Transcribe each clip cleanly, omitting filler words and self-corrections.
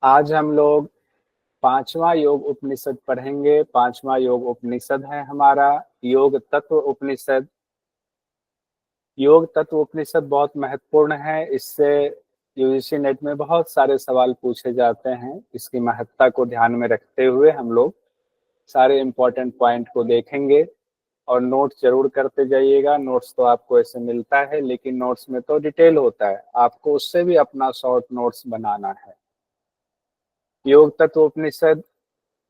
आज हम लोग पांचवा योग उपनिषद पढ़ेंगे। पांचवा योग उपनिषद है हमारा योग तत्व उपनिषद। योग तत्व उपनिषद बहुत महत्वपूर्ण है। इससे यूजीसी नेट में बहुत सारे सवाल पूछे जाते हैं। इसकी महत्ता को ध्यान में रखते हुए हम लोग सारे इंपॉर्टेंट पॉइंट को देखेंगे और नोट्स जरूर करते जाइएगा। नोट्स तो आपको ऐसे मिलता है, लेकिन नोट्स में तो डिटेल होता है, आपको उससे भी अपना शॉर्ट नोट्स बनाना है। योग तत्व उपनिषद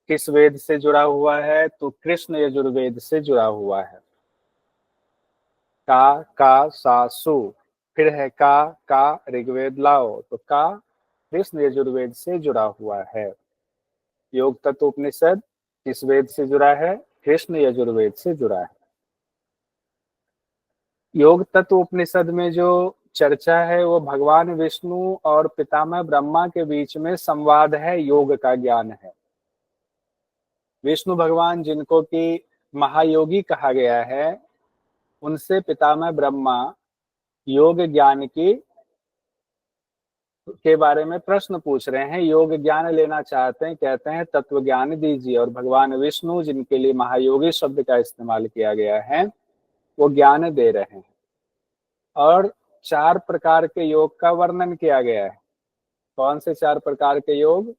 किस वेद से जुड़ा हुआ है? तो कृष्ण यजुर्वेद से जुड़ा हुआ है। का सा सु, फिर है का ऋग्वेद लाओ, तो का कृष्ण यजुर्वेद से जुड़ा हुआ है। योग तत्व उपनिषद किस वेद से जुड़ा है? कृष्ण यजुर्वेद से जुड़ा है। योग तत्व उपनिषद में जो चर्चा है वो भगवान विष्णु और पितामह ब्रह्मा के बीच में संवाद है, योग का ज्ञान है। विष्णु भगवान जिनको कि महायोगी कहा गया है, उनसे पितामह ब्रह्मा योग ज्ञान की के बारे में प्रश्न पूछ रहे हैं, योग ज्ञान लेना चाहते हैं, कहते हैं तत्व ज्ञान दीजिए। और भगवान विष्णु जिनके लिए महायोगी शब्द का इस्तेमाल किया गया है, वो ज्ञान दे रहे हैं। और 4 प्रकार के योग का वर्णन किया गया है। कौन से 4 प्रकार के योग?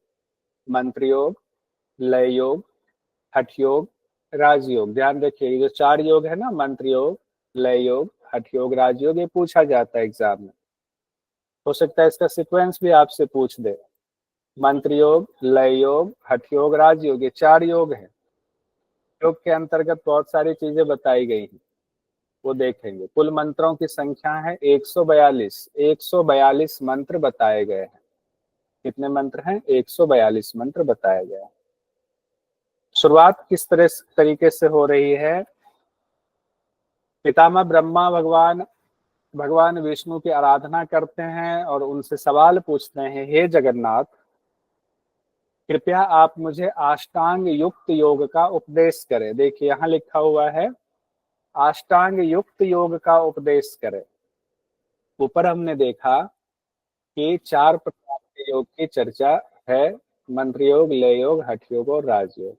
मंत्र योग, लय योग, हठ योग, राजयोग। ध्यान रखिए, ये जो 4 योग है ना, मंत्र योग, लय योग, हठ योग, राजयोग, ये पूछा जाता है एग्जाम में। हो सकता है इसका सीक्वेंस भी आपसे पूछ दे। मंत्र योग, लय योग, हठ योग, राजयोग, ये 4 योग है। योग के अंतर्गत बहुत सारी चीजें बताई गई हैं, वो देखेंगे। कुल मंत्रों की संख्या है 142। 142 मंत्र बताए गए हैं। कितने मंत्र हैं? 142 मंत्र बताए गए हैं। शुरुआत किस तरीके से हो रही है? पितामह ब्रह्मा भगवान विष्णु की आराधना करते हैं और उनसे सवाल पूछते हैं, हे जगन्नाथ, कृपया आप मुझे अष्टांग युक्त योग का उपदेश करें। देखिए यहाँ लिखा हुआ है अष्टांग युक्त योग का उपदेश करें। ऊपर हमने देखा कि 4 प्रकार के योग की चर्चा है, मंत्र योग, लय योग, हठ योग और राजयोग।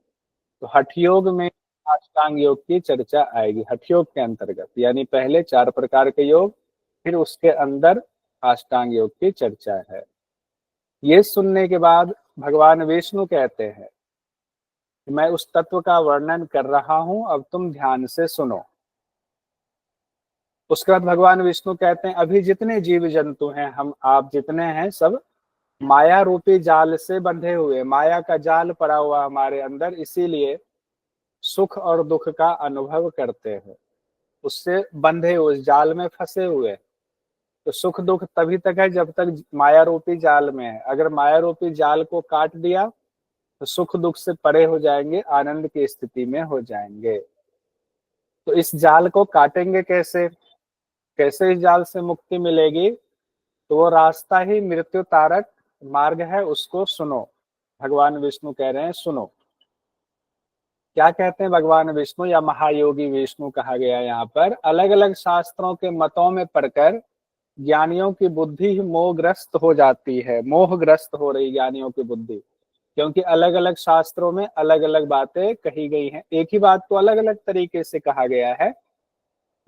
तो हठ योग में अष्टांग योग की चर्चा आएगी हठ योग के अंतर्गत, यानी पहले 4 प्रकार के योग, फिर उसके अंदर अष्टांग योग की चर्चा है। ये सुनने के बाद भगवान विष्णु कहते हैं कि मैं उस तत्व का वर्णन कर रहा हूं, अब तुम ध्यान से सुनो। उसके बाद भगवान विष्णु कहते हैं, अभी जितने जीव जंतु हैं, हम आप जितने हैं, सब माया रूपी जाल से बंधे हुए, माया का जाल पड़ा हुआ हमारे अंदर, इसीलिए सुख और दुख का अनुभव करते हैं। उससे बंधे, उस जाल में फंसे हुए। तो सुख दुख तभी तक है जब तक माया रूपी जाल में है। अगर माया रूपी जाल को काट दिया तो सुख दुख से परे हो जाएंगे, आनंद की स्थिति में हो जाएंगे। तो इस जाल को काटेंगे कैसे? कैसे इस जाल से मुक्ति मिलेगी? तो वो रास्ता ही मृत्यु तारक मार्ग है, उसको सुनो। भगवान विष्णु कह रहे हैं सुनो। क्या कहते हैं भगवान विष्णु, या महायोगी विष्णु कहा गया यहाँ पर, अलग अलग शास्त्रों के मतों में पढ़कर ज्ञानियों की बुद्धि मोहग्रस्त हो जाती है, मोहग्रस्त हो रही ज्ञानियों की बुद्धि, क्योंकि अलग अलग शास्त्रों में अलग अलग बातें कही गई हैं। एक ही बात को अलग अलग तरीके से कहा गया है।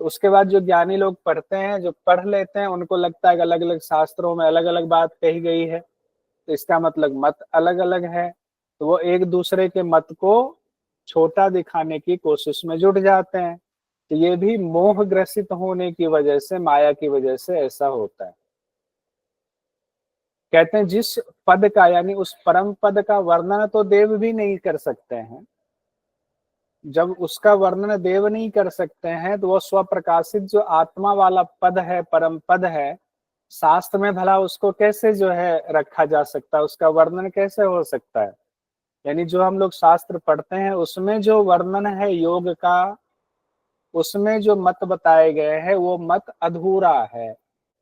तो उसके बाद जो ज्ञानी लोग पढ़ते हैं, जो पढ़ लेते हैं, उनको लगता है कि अलग अलग शास्त्रों में अलग अलग बात कही गई है, तो इसका मतलब मत अलग अलग है। तो वो एक दूसरे के मत को छोटा दिखाने की कोशिश में जुट जाते हैं। तो ये भी मोह ग्रसित होने की वजह से, माया की वजह से ऐसा होता है। कहते हैं जिस पद का, यानी उस परम पद का वर्णन तो देव भी नहीं कर सकते हैं। जब उसका वर्णन देव नहीं कर सकते हैं, तो वो स्वप्रकाशित जो आत्मा वाला पद है, परम पद है, शास्त्र में भला उसको कैसे जो है रखा जा सकता है, उसका वर्णन कैसे हो सकता है? यानी जो हम लोग शास्त्र पढ़ते हैं उसमें जो वर्णन है योग का, उसमें जो मत बताए गए हैं, वो मत अधूरा है।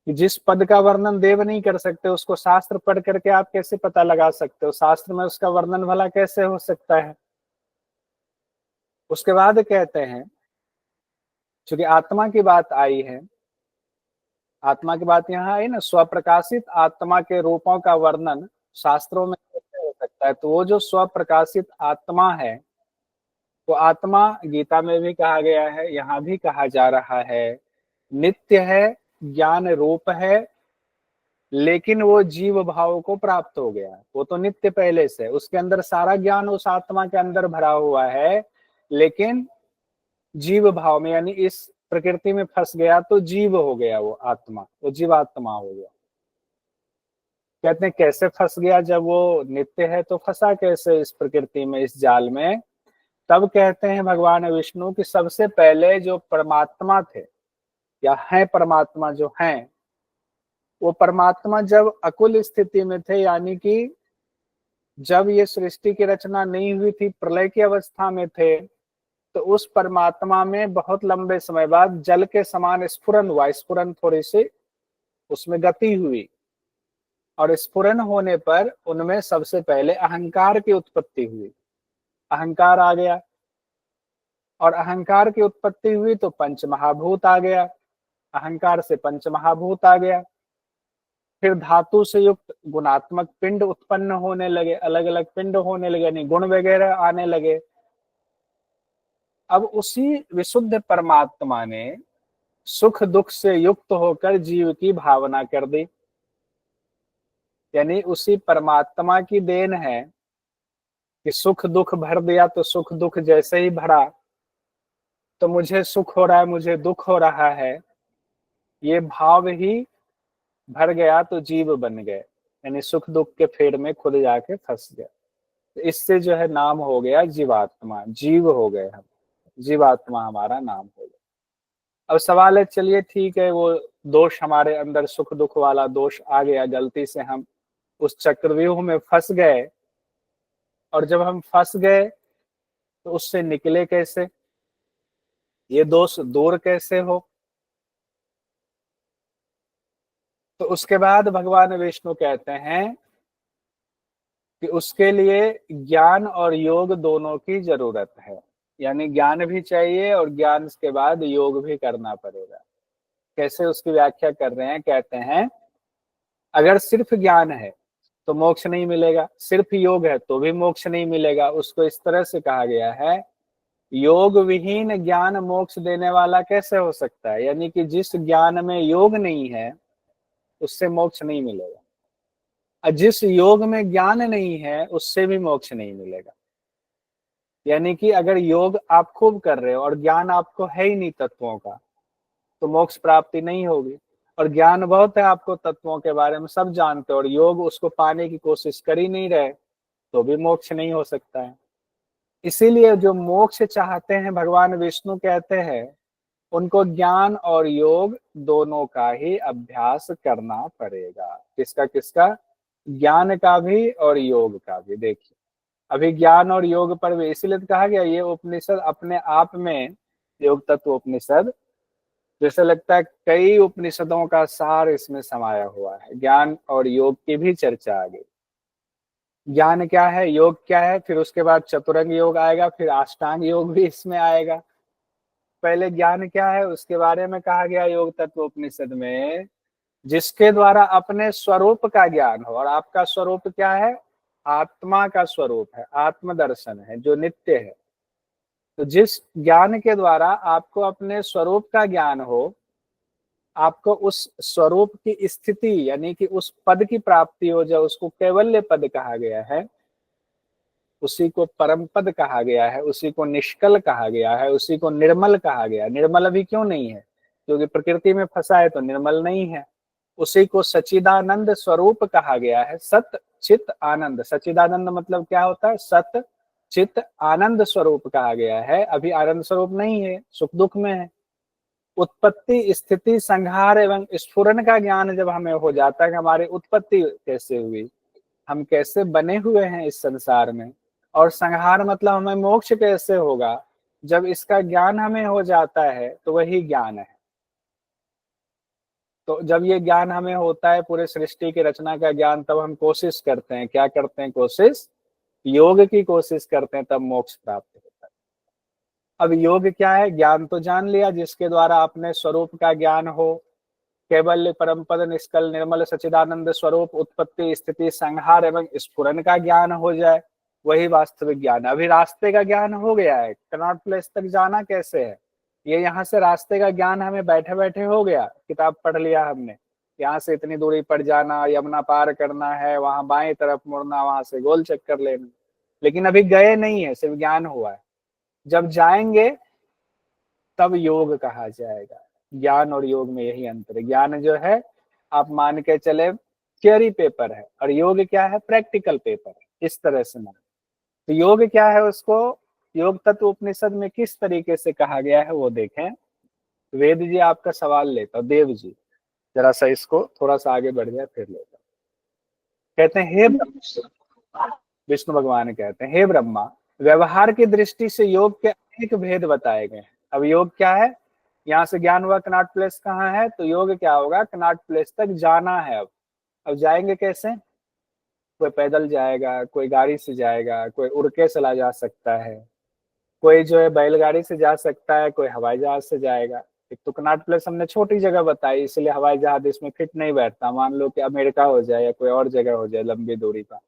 कि जिस पद का वर्णन देव नहीं कर सकते, उसको शास्त्र पढ़ करके आप कैसे पता लगा सकते हो? शास्त्र में उसका वर्णन भला कैसे हो सकता है? उसके बाद कहते हैं, चूंकि आत्मा की बात आई है, आत्मा की बात यहाँ आई ना, स्वप्रकाशित आत्मा के रूपों का वर्णन शास्त्रों में होता है। तो वो जो स्वप्रकाशित आत्मा है, वो आत्मा गीता में भी कहा गया है, यहाँ भी कहा जा रहा है, नित्य है, ज्ञान रूप है, लेकिन वो जीव भाव को प्राप्त हो गया। वो तो नित्य पहले से, उसके अंदर सारा ज्ञान उस आत्मा के अंदर भरा हुआ है, लेकिन जीव भाव में, यानी इस प्रकृति में फंस गया तो जीव हो गया वो आत्मा, वो जीवात्मा हो गया। कहते हैं कैसे फंस गया, जब वो नित्य है तो फंसा कैसे इस प्रकृति में, इस जाल में। तब कहते हैं भगवान विष्णु कि सबसे पहले जो परमात्मा थे या है परमात्मा जो हैं, वो परमात्मा जब अकुल स्थिति में थे, यानी कि जब ये सृष्टि की रचना नहीं हुई थी, प्रलय की अवस्था में थे, तो उस परमात्मा में बहुत लंबे समय बाद जल के समान स्फुरन हुआ। स्फुरन थोड़ी सी उसमें गति हुई, और स्फुरन होने पर उनमें सबसे पहले अहंकार की उत्पत्ति हुई। अहंकार आ गया, और अहंकार की उत्पत्ति हुई तो पंच महाभूत आ गया, अहंकार से पंच महाभूत आ गया। फिर धातु से युक्त गुणात्मक पिंड उत्पन्न होने लगे, अलग अलग पिंड होने लगे, यानी गुण वगैरह आने लगे। अब उसी विशुद्ध परमात्मा ने सुख दुख से युक्त होकर जीव की भावना कर दी, यानी उसी परमात्मा की देन है कि सुख दुख भर दिया। तो सुख दुख जैसे ही भरा तो मुझे सुख हो रहा है, मुझे दुख हो रहा है, ये भाव ही भर गया तो जीव बन गए, यानी सुख दुख के फेर में खुद जाके फंस गए। तो इससे जो है नाम हो गया जीवात्मा, जीव हो गए हम, जीवात्मा हमारा नाम हो गया। अब सवाल है, चलिए ठीक है, वो दोष हमारे अंदर सुख दुख वाला दोष आ गया, गलती से हम उस चक्रव्यूह में फंस गए, और जब हम फंस गए तो उससे निकले कैसे, ये दोष दूर कैसे हो। तो उसके बाद भगवान विष्णु कहते हैं कि उसके लिए ज्ञान और योग दोनों की जरूरत है, यानी ज्ञान भी चाहिए और ज्ञान के बाद योग भी करना पड़ेगा। कैसे, उसकी व्याख्या कर रहे हैं, कहते हैं अगर सिर्फ ज्ञान है तो मोक्ष नहीं मिलेगा, सिर्फ योग है तो भी मोक्ष नहीं मिलेगा। उसको इस तरह से कहा गया है, योग विहीन ज्ञान मोक्ष देने वाला कैसे हो सकता है, यानी कि जिस ज्ञान में योग नहीं है उससे मोक्ष नहीं मिलेगा, और जिस योग में ज्ञान नहीं है उससे भी मोक्ष नहीं मिलेगा। यानी कि अगर योग आप खूब कर रहे हो और ज्ञान आपको है ही नहीं तत्वों का, तो मोक्ष प्राप्ति नहीं होगी। और ज्ञान बहुत है आपको तत्वों के बारे में, सब जानते हो, और योग उसको पाने की कोशिश कर ही नहीं रहे, तो भी मोक्ष नहीं हो सकता है। इसीलिए जो मोक्ष चाहते हैं, भगवान विष्णु कहते हैं उनको ज्ञान और योग दोनों का ही अभ्यास करना पड़ेगा। किसका किसका, ज्ञान का भी और योग का भी। देखिए अभी ज्ञान और योग पर भी इसीलिए तो कहा गया, ये उपनिषद अपने आप में, योग तत्व उपनिषद, जैसे लगता है कई उपनिषदों का सार इसमें समाया हुआ है। ज्ञान और योग की भी चर्चा आ गई। ज्ञान क्या है, योग क्या है, फिर उसके बाद चतुरंग योग आएगा, फिर अष्टांग योग भी इसमें आएगा। पहले ज्ञान क्या है उसके बारे में कहा गया योग तत्व उपनिषद में, जिसके द्वारा अपने स्वरूप का ज्ञान हो। और आपका स्वरूप क्या है, आत्मा का स्वरूप है, आत्मदर्शन है जो नित्य है। तो जिस ज्ञान के द्वारा आपको अपने स्वरूप का ज्ञान हो, आपको उस स्वरूप की स्थिति यानी कि उस पद की प्राप्ति हो, जो उसको कैवल्य पद कहा गया है, उसी को परम पद कहा गया है, उसी को निष्कल कहा गया है, उसी को निर्मल कहा गया। निर्मल अभी क्यों नहीं है, क्योंकि प्रकृति में फंसा है तो निर्मल नहीं है। उसी को सच्चिदानंद स्वरूप कहा गया है, सत चित आनंद। सच्चिदानंद मतलब क्या होता है, सत चित आनंद स्वरूप कहा गया है। अभी आनंद स्वरूप नहीं है, सुख दुख में है। उत्पत्ति स्थिति संहार एवं स्फुरन का ज्ञान जब हमें हो जाता है कि हमारी उत्पत्ति कैसे हुई, हम कैसे बने हुए हैं इस संसार में, और संहार मतलब हमें मोक्ष कैसे होगा, जब इसका ज्ञान हमें हो जाता है तो वही ज्ञान है। तो जब ये ज्ञान हमें होता है, पूरे सृष्टि की रचना का ज्ञान, तब हम कोशिश करते हैं, क्या करते हैं, कोशिश, योग की कोशिश करते हैं, तब मोक्ष प्राप्त होता है। अब योग क्या है, ज्ञान तो जान लिया, जिसके द्वारा अपने स्वरूप का ज्ञान हो, केवल परम पद निष्कल निर्मल सच्चिदानंद स्वरूप उत्पत्ति स्थिति संहार एवं स्फुरन का ज्ञान हो जाए, वही वास्तविक ज्ञान। अभी रास्ते का ज्ञान हो गया है, कनॉट प्लेस तक जाना कैसे है, ये यहाँ से रास्ते का ज्ञान हमें बैठे बैठे हो गया, किताब पढ़ लिया हमने, यहाँ से इतनी दूरी पर जाना, यमुना पार करना है, वहां बाएं तरफ मुड़ना, वहां से गोल चक्कर लेना, लेकिन अभी गए नहीं है, सिर्फ ज्ञान हुआ है। जब जाएंगे तब योग कहा जाएगा। ज्ञान और योग में यही अंतर है। ज्ञान जो है आप मान के चले थियरी पेपर है, और योग क्या है, प्रैक्टिकल पेपर है, इस तरह से मान। तो योग क्या है, उसको योग तत्व उपनिषद में किस तरीके से कहा गया है वो देखें। वेद जी आपका सवाल लेता हूं, देव जी जरा सा इसको थोड़ा सा आगे बढ़ जाए फिर लेता। कहते हैं हे विष्णु भगवान कहते हैं, हे ब्रह्मा, व्यवहार की दृष्टि से योग के अनेक भेद बताए गए हैं। अब योग क्या है, यहाँ से ज्ञान हुआ कनॉट प्लेस कहाँ है, तो योग क्या होगा, कनॉट प्लेस तक जाना है। अब जाएंगे कैसे, कोई पैदल जाएगा, कोई गाड़ी से जाएगा, कोई उड़ के चला जा सकता है, कोई जो है बैलगाड़ी से जा सकता है, कोई हवाई जहाज से जाएगा। एक तो कनॉट प्लेस हमने छोटी जगह बताई, इसलिए हवाई जहाज इसमें फिट नहीं बैठता। मान लो कि अमेरिका हो जाए या कोई और जगह हो जाए लंबी दूरी पर,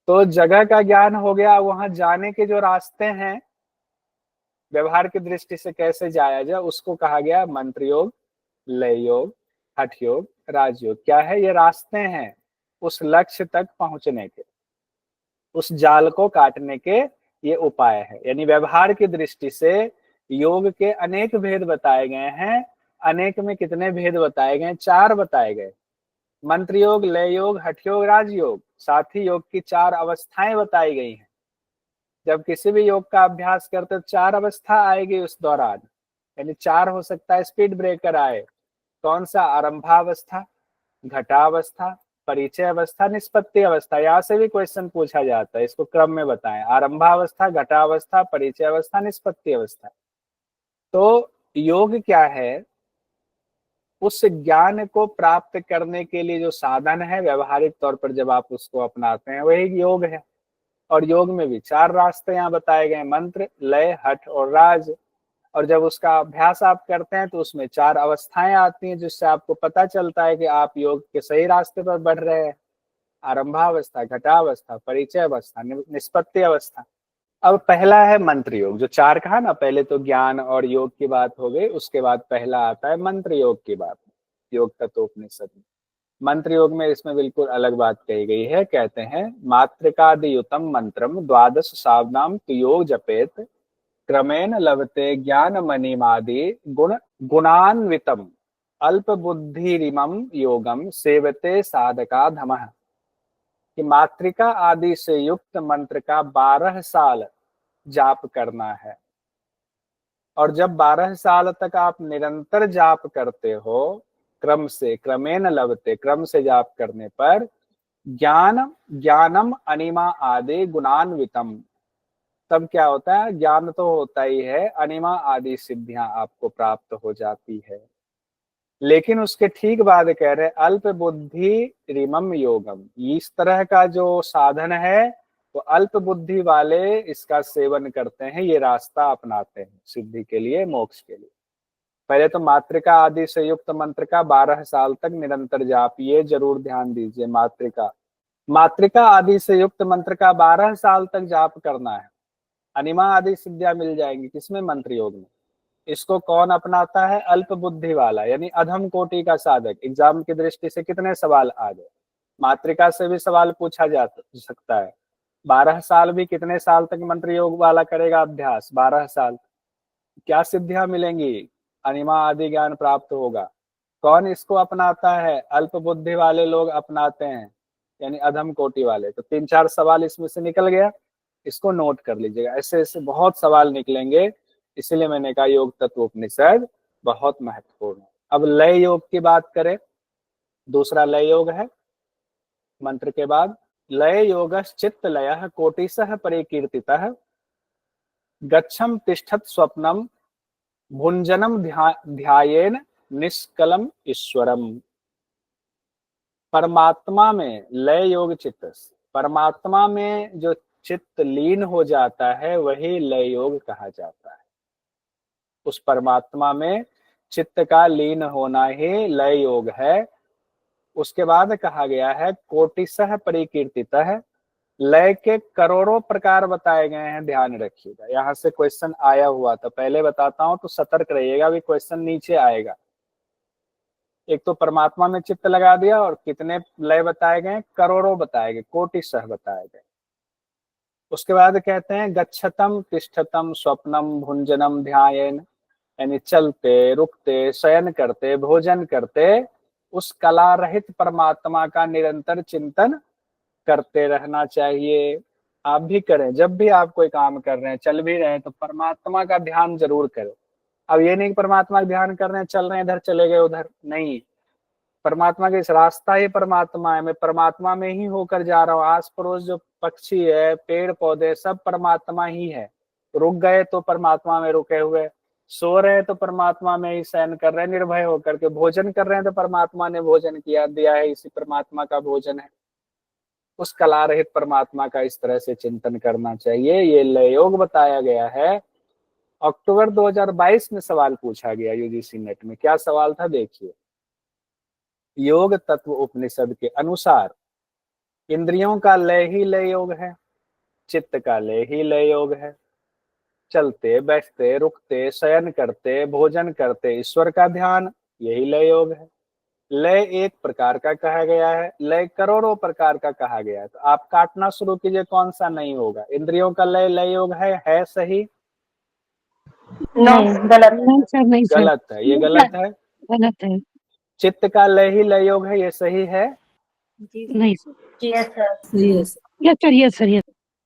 तो जगह का ज्ञान हो गया। वहां जाने के जो रास्ते हैं, व्यवहार की दृष्टि से कैसे जाया जाए, उसको कहा गया मंत्र योग, लय योग, हठ योग, राजयोग। क्या है, ये रास्ते हैं उस लक्ष्य तक पहुंचने के, उस जाल को काटने के, ये उपाय है। यानी व्यवहार की दृष्टि से योग के अनेक भेद बताए गए हैं। अनेक में कितने भेद बताए गए, 4 बताए गए। मंत्र योग, लय योग, हठ योग, राजयोग। साथ ही योग की 4 अवस्थाएं बताई गई हैं। जब किसी भी योग का अभ्यास करते तो 4 अवस्था आएगी उस दौरान, यानी 4 हो सकता है स्पीड ब्रेकर आए। कौन सा, आरंभावस्था, घटावस्था, परिचय अवस्था, निष्पत्ति अवस्था। यहाँ से भी क्वेश्चन पूछा जाता है, इसको क्रम में बताएं। आरंभावस्था, घटावस्था, परिचय अवस्था, निष्पत्ति अवस्था। तो योग क्या है, उस ज्ञान को प्राप्त करने के लिए जो साधन है, व्यवहारिक तौर पर जब आप उसको अपनाते हैं, वही योग है। और योग में भी 4 रास्ते यहाँ बताए गए, मंत्र, लय, हठ और राज। और जब उसका अभ्यास आप करते हैं तो उसमें 4 अवस्थाएं आती हैं, जिससे आपको पता चलता है कि आप योग के सही रास्ते पर बढ़ रहे हैं। आरंभावस्था, घटावस्था, परिचय अवस्था, निष्पत्ति अवस्था। अब पहला है मंत्र योग, जो 4 कहा ना, पहले तो ज्ञान और योग की बात हो गई, उसके बाद पहला आता है मंत्र योग की बात। योग तत्वोपनिषद में मंत्र योग में इसमें बिल्कुल अलग बात कही गई है। कहते हैं, मातृकादियुतम मंत्रम द्वादश सावनाम योग जपेत क्रमेण लभते ज्ञान मणिमादि गुण गुणान्वितम अल्प बुद्धिरिमं योगम सेवते साधका धमः। कि मातृका आदि से युक्त मंत्र का 12 साल जाप करना है। और जब 12 साल तक आप निरंतर जाप करते हो, क्रम से, क्रमेण लभते, क्रम से जाप करने पर ज्ञानम अनिमा आदि गुणान्वितम, तब क्या होता है, ज्ञान तो होता ही है, अनिमा आदि सिद्धियां आपको प्राप्त हो जाती है। लेकिन उसके ठीक बाद कह रहे अल्प बुद्धि रिमम योगम, इस तरह का जो साधन है तो अल्प बुद्धि वाले इसका सेवन करते हैं, ये रास्ता अपनाते हैं सिद्धि के लिए, मोक्ष के लिए। पहले तो मातृका आदि से युक्त मंत्र का 12 साल तक निरंतर जाप, ये जरूर ध्यान दीजिए। मातृका आदि से युक्त मंत्र का 12 साल तक जाप करना है। अनिमा आदि सिद्धियां मिल जाएंगी, किसमें, मंत्र योग में। इसको कौन अपनाता है, अल्प बुद्धि वाला, यानी अधम कोटि का साधक। एग्जाम की दृष्टि से कितने सवाल आ गए, मातृका से भी सवाल पूछा जा सकता है। 12 साल भी, कितने साल तक मंत्र योग वाला करेगा अभ्यास, 12 साल, क्या सिद्धियां मिलेंगी, अनिमा आदि ज्ञान प्राप्त होगा। कौन इसको अपनाता है, अल्प बुद्धि वाले लोग अपनाते हैं, यानी अधम कोटि वाले। तो 3-4 सवाल इसमें से निकल गया, इसको नोट कर लीजिएगा। ऐसे ऐसे बहुत सवाल निकलेंगे, इसलिए मैंने कहा योग तत्वोपनिषद बहुत महत्वपूर्ण है। अब लय योग की बात करें, दूसरा लय योग है मंत्र के बाद। लय योगश्चित्त लयः कोटिशः परिकीर्तितः गच्छम तिष्ठत स्वप्नम भुंजनम ध्यायेन निष्कलम ईश्वरम। परमात्मा में लय योग चित्त, परमात्मा में जो चित्त लीन हो जाता है वही लय योग कहा जाता है। उस परमात्मा में चित्त का लीन होना ही लय योग है। उसके बाद कहा गया है कोटिशः परिकीर्तितः, लय के करोड़ों प्रकार बताए गए हैं, ध्यान रखिएगा। यहाँ से क्वेश्चन आया हुआ था, पहले बताता हूं तो सतर्क रहिएगा, भी क्वेश्चन नीचे आएगा। एक तो परमात्मा में चित्त लगा दिया और कितने लय बताए गए, करोड़ों बताए गए, कोटिशः बताए गए। उसके बाद कहते हैं गच्छतम तिष्ठतम स्वप्नम भुंजनम ध्यायेन, यानी चलते रुकते शयन करते भोजन करते उस कला रहित परमात्मा का निरंतर चिंतन करते रहना चाहिए। आप भी करें, जब भी आप कोई काम कर रहे हैं, चल भी रहे हैं, तो परमात्मा का ध्यान जरूर करें। अब ये नहीं कि परमात्मा का ध्यान कर रहे हैं, चल रहे हैं, इधर चले गए उधर, नहीं। परमात्मा के इस रास्ता ही परमात्मा है, मैं परमात्मा में ही होकर जा रहा हूँ। आस पड़ोस जो पक्षी है, पेड़ पौधे, सब परमात्मा ही है। रुक गए तो परमात्मा में रुके हुए, सो रहे तो परमात्मा में ही शयन कर रहे हैं निर्भय होकर के, भोजन कर रहे हैं तो परमात्मा ने भोजन किया दिया है, इसी परमात्मा का भोजन है। उस कला रहित परमात्मा का इस तरह से चिंतन करना चाहिए, ये लय योग बताया गया है। अक्टूबर 2022 में सवाल पूछा गया यूजीसी नेट में, क्या सवाल था देखिए। योग तत्व उपनिषद के अनुसार इंद्रियों का लय ही लय योग है, चित्त का लय ही लय योग है, चलते बैठते रुकते शयन करते भोजन करते ईश्वर का ध्यान, यही लय योग है। लय एक प्रकार का कहा गया है, लय करोड़ों प्रकार का कहा गया है, तो आप काटना शुरू कीजिए कौन सा नहीं होगा। इंद्रियों का लय लय योग है सही? नहीं, गलत। नहीं सर, नहीं सर, गलत है, ये गलत है। गलत है। चित्त का लय ही लय योग है, ये सही है? नहीं sir, yes sir, yes sir, yes sir, yes.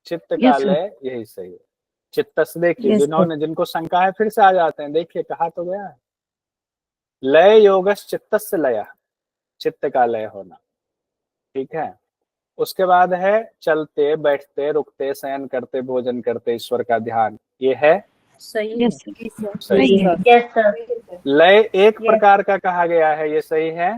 चित्त का लय यही सही है। चित्तस देखिए, जिन्होंने जिनको शंका है फिर से आ जाते हैं, देखिए कहा तो गया है लय योगस चित्तस्य लय, चित्त का लय होना, ठीक है। उसके बाद है चलते बैठते रुकते शयन करते भोजन करते ईश्वर का ध्यान, ये है सही, सही है। Yes sir. लय एक प्रकार का कहा गया है, ये सही है?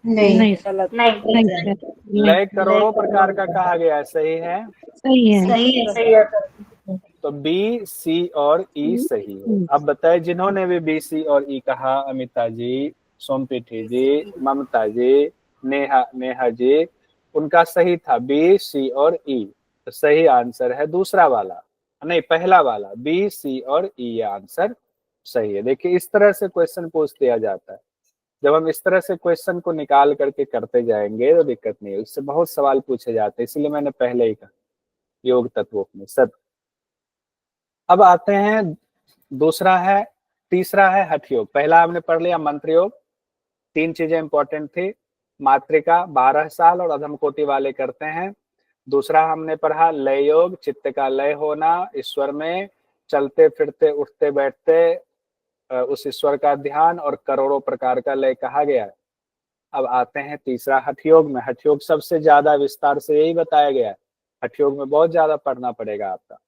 नहीं, गलत। नहीं, लय करोड़ों प्रकार का कहा गया है, सही है? सही है, सही है सर। तो बी सी और ई सही है। अब बताए जिन्होंने भी बी सी और ई कहा, अमिता जी, सोमपीठी जी, ममता जी, नेहा जी, उनका सही था बी सी और ई। तो सही आंसर है दूसरा वाला, नहीं पहला वाला, बी सी और ई आंसर सही है। देखिए इस तरह से क्वेश्चन पूछ दिया जाता है, जब हम इस तरह से क्वेश्चन को निकाल करके करते जाएंगे तो दिक्कत नहीं है, इससे बहुत सवाल पूछे जाते हैं, इसलिए मैंने पहले ही कहा योग तत्वोपनिषद। अब आते हैं दूसरा है, तीसरा है हठ योग। पहला हमने पढ़ लिया मंत्र योग, तीन चीजें इंपॉर्टेंट थी, मातृका 12 साल और अधम कोटि वाले करते हैं। दूसरा हमने पढ़ा लय योग, चित्त का लय होना ईश्वर में, चलते फिरते उठते बैठते उस ईश्वर का ध्यान, और करोड़ों प्रकार का लय कहा गया है। अब आते हैं तीसरा हठ योग में। हठ योग सबसे ज्यादा विस्तार से यही बताया गया है, हठ योग में बहुत ज्यादा पढ़ना पड़ेगा आपका।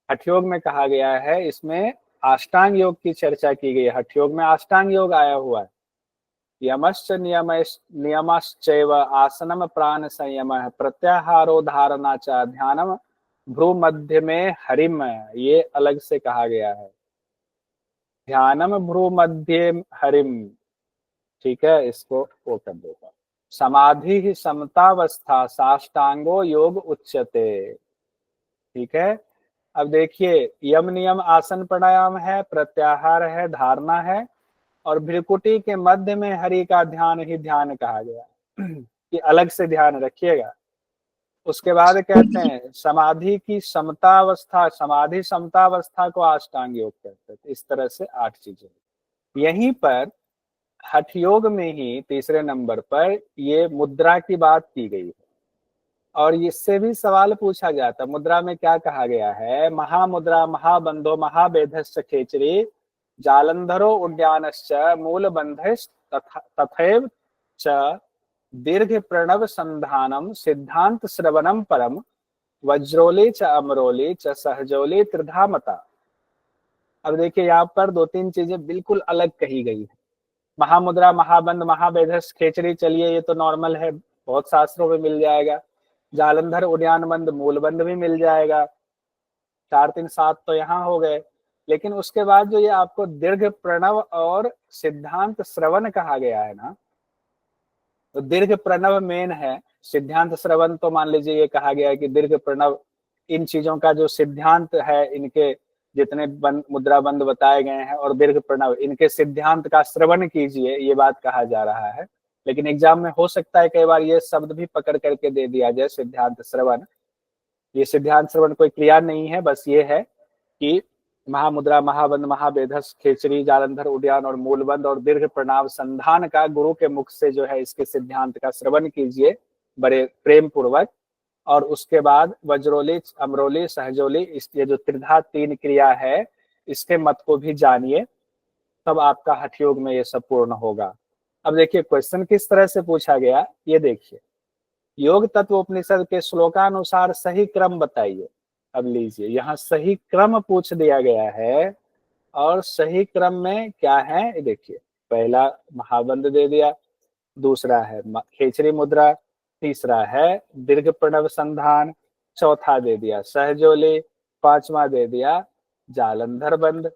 हठ योग में कहा गया है, इसमें अष्टांग योग की चर्चा की गई है। हठ योग में अष्टांग योग आया हुआ है, यमश्च नियमश्चैव आसनम प्राण संयम प्रत्याहारो धारणा च ध्यानम भ्रू मध्य में हरिम, ये अलग से कहा गया है, ध्यानम भ्रू मध्य हरिम, ठीक है, इसको वो कर देगा। समाधि ही समतावस्था साष्टांगो योग उच्यते, ठीक है। अब देखिए यम नियम आसन प्राणायाम है, प्रत्याहार है, धारणा है, और भ्रिकुटी के मध्य में हरि का ध्यान ही ध्यान कहा गया कि अलग से ध्यान रखिएगा। उसके बाद कहते हैं समाधि की समतावस्था, समाधि समतावस्था को अष्टांग योग कहते हैं। इस तरह से 8 चीजें। यहीं पर हठ योग में ही तीसरे नंबर पर ये मुद्रा की बात की गई है, और इससे भी सवाल पूछा जाता है। मुद्रा में क्या कहा गया है, महामुद्रा महाबंधो महाभेदश्च खेचरी जालंधरो उद्यानश्च तथैव च दीर्घ प्रणव संधानम सिद्धांत श्रवणम परम वज्रोली च अमरोली च सहजोली त्रिधामता। अब देखिए यहाँ पर 2-3 चीजें बिल्कुल अलग कही गई है। महामुद्रा महाबंध महाभेदस खेचरी, चलिए ये तो नॉर्मल है, बहुत शास्त्रों में मिल जाएगा। जालंधर उद्यान बंद मूल बंद भी मिल जाएगा, 4 3 7 तो यहाँ हो गए। लेकिन उसके बाद जो ये आपको दीर्घ प्रणव और सिद्धांत श्रवण कहा गया है ना, तो दीर्घ प्रणव मेन है, सिद्धांत श्रवण तो मान लीजिए ये कहा गया है कि दीर्घ प्रणव इन चीजों का जो सिद्धांत है, इनके जितने मुद्रा बंद बताए गए हैं और दीर्घ प्रणव, इनके सिद्धांत का श्रवण कीजिए, ये बात कहा जा रहा है। लेकिन एग्जाम में हो सकता है कई बार ये शब्द भी पकड़ करके दे दिया जाए, सिद्धांत श्रवण। ये सिद्धांत श्रवण कोई क्रिया नहीं है, बस ये है कि महामुद्रा, महाबंद, महाभेदस, खेचरी, जालंधर, उद्यान और मूलबंद और दीर्घ प्रणव संधान का गुरु के मुख से जो है इसके सिद्धांत का श्रवण कीजिए बड़े प्रेम पूर्वक। और उसके बाद वज्रोली, अमरोली, सहजोली, ये जो त्रिधा 3 क्रिया है, इसके मत को भी जानिए, तब आपका हठ योग में ये सब पूर्ण होगा। अब देखिए क्वेश्चन किस तरह से पूछा गया, ये देखिए, योग तत्व उपनिषद के श्लोकानुसार सही क्रम बताइए। अब लीजिए, यहाँ सही क्रम पूछ दिया गया है, और सही क्रम में क्या है देखिए, पहला महाबंद दे दिया, दूसरा है खेचरी मुद्रा, तीसरा है दीर्घ प्रणव संधान, चौथा दे दिया सहजोली, पांचवा दे दिया जालंधर बंद।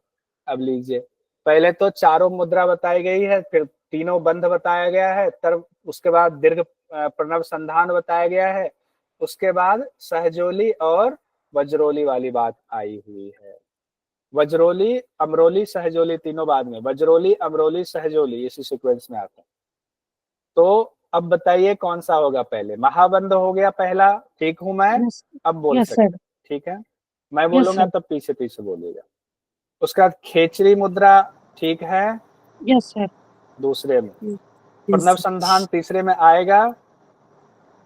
अब लीजिए, पहले तो चारों मुद्रा बताई गई है, फिर तीनों बंध बताया गया है, तब उसके बाद दीर्घ प्रणव संधान बताया गया है, उसके बाद सहजोली और वज्रोली वाली बात आई हुई है। वज्रोली, अमरोली, सहजोली तीनों बाद में, वज्रोली, अमरोली, सहजोली इसी सीक्वेंस में आता है। तो अब बताइए कौन सा होगा पहले, महाबंद हो गया पहला, ठीक हूं मैं? अब बोल सकते, ठीक है, मैं बोलूंगा तब पीछे पीछे बोलिएगा। उसके बाद खेचरी मुद्रा, ठीक है? Yes sir. दूसरे में प्रणव संधान तीसरे में आएगा?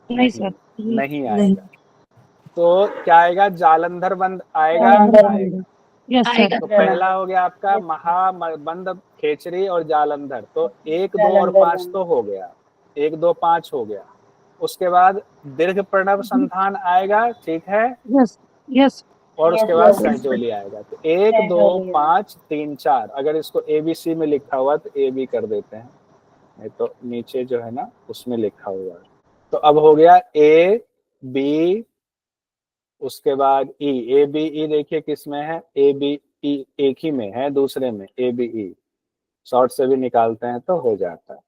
नहीं सर, नहीं आएगा। तो क्या आएगा? जालंधर बंद आएगा? आएगा। Yes sir. तो पहला हो गया आपका महाबंद, खेचरी और जालंधर, तो 1, 2 और 5 तो हो गया, 1, 2, 5 हो गया। उसके बाद दीर्घ प्रणव संधान आएगा, ठीक है? Yes yes. और उसके बाद सहजोली आएगा। तो 1, 2, 5, 3, 4, अगर इसको ABC में लिखा हुआ तो AB कर देते हैं, नहीं तो नीचे जो है ना उसमें लिखा हुआ है। तो अब हो गया A, B, उसके बाद E, ABE देखिए किस में है, ABE एक ही में है, दूसरे में ABE, शॉर्ट से भी निकालते हैं तो हो जाता है।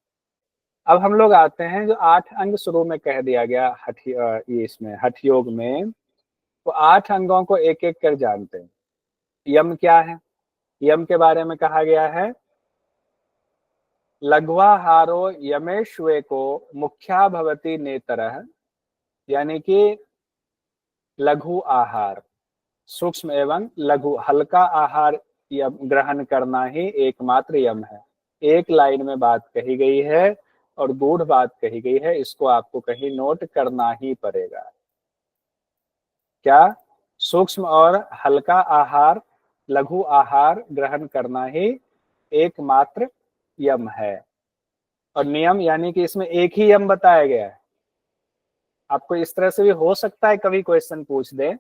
अब हम लोग आते हैं जो 8 अंग शुरू में कह दिया गया हठ, इसमें हठ योग में, तो 8 अंगों को एक एक कर जानते हैं। यम क्या है? यम के बारे में कहा गया है, लघ्वाहारो यमेश्वे को मुख्या भवती नेतरः, यानी कि लघु आहार, सूक्ष्म एवं लघु, हल्का आहार यम ग्रहण करना ही एकमात्र यम है। एक लाइन में बात कही गई है और गूढ़ बात कही गई है, इसको आपको कहीं नोट करना ही पड़ेगा। क्या? सूक्ष्म और हल्का आहार, लघु आहार ग्रहण करना ही एकमात्र यम है। और नियम यानी कि इसमें एक ही यम बताया गया है। आपको इस तरह से भी हो सकता है कभी क्वेश्चन पूछ दे,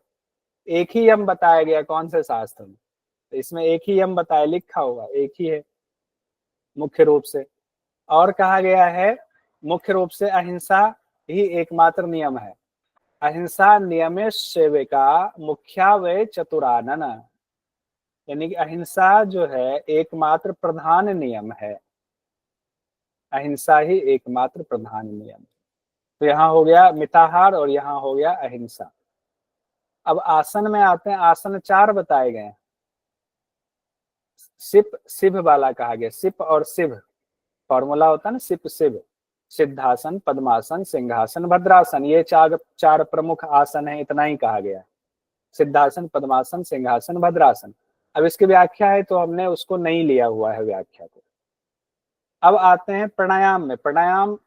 एक ही यम बताया गया कौन से शास्त्र में, तो इसमें एक ही यम बताया, लिखा हुआ एक ही है मुख्य रूप से। और कहा गया है मुख्य रूप से अहिंसा ही एकमात्र नियम है। अहिंसा नियमे सेविका मुख्या वे चतुरानन, यानी कि अहिंसा जो है एकमात्र प्रधान नियम है, अहिंसा ही एकमात्र प्रधान नियम। तो यहाँ हो गया मिताहार और यहाँ हो गया अहिंसा। अब आसन में आते हैं, आसन 4 बताए गए हैं। सिप शिव वाला कहा गया, सिप और शिव फॉर्मूला होता है ना, सिप शिव, सिद्धासन, पद्मासन, सिंहासन, भद्रासन, ये 4 प्रमुख आसन है, इतना ही कहा गया, सिद्धासन, पद्मासन, सिंहासन, भद्रासन। अब इसकी व्याख्या है तो हमने उसको नहीं लिया हुआ है व्याख्या को। अब आते हैं प्राणायाम में। प्राणायाम